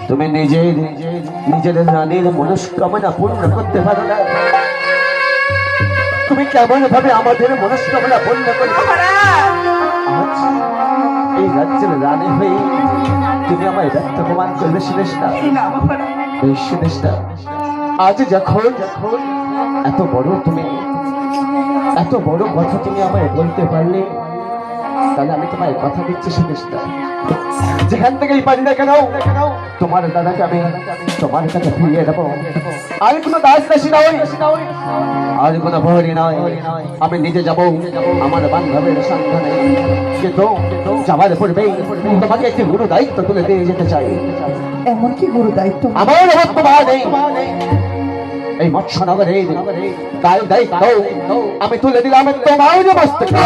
তুমি নিজের রানীর মনস্কামনা পূর্ণ করতে পারো না, তুমি কেমন ভাবে আমাদের মনস্কামনা পূর্ণ করতে এই রাজ্যের রানী হয়ে তুমি আমায় ব্যর্থ প্রমাণ করবে সুদেষ্টা। সুদেষ্টা, আজ যখন এত বড় কথা তুমি আমায় বলতে পারলে, তাহলে আমি তোমায় কথা দিচ্ছি সুদেষ্টা, যেখান থেকেই পারি না কেন তোমার দাদাকে আমি তোমার কাছে ফিরিয়ে দেবো। আর কোনো দাস দাসী নয়, আর কোনো প্রহরী নয়, আমি নিজে যাব আমার বান্ধবের সন্ধানে। কিন্তু যাবার পূর্বেই তোমাকে একটি গুরু দায়িত্ব তুলে দিয়ে যেতে চাই। এমন কি গুরু দায়িত্ব? আমার বর্তমানে এই মৎস্যনগরে তার দায়িত্ব আমি তুলে দিলাম তোমার মস্তকে।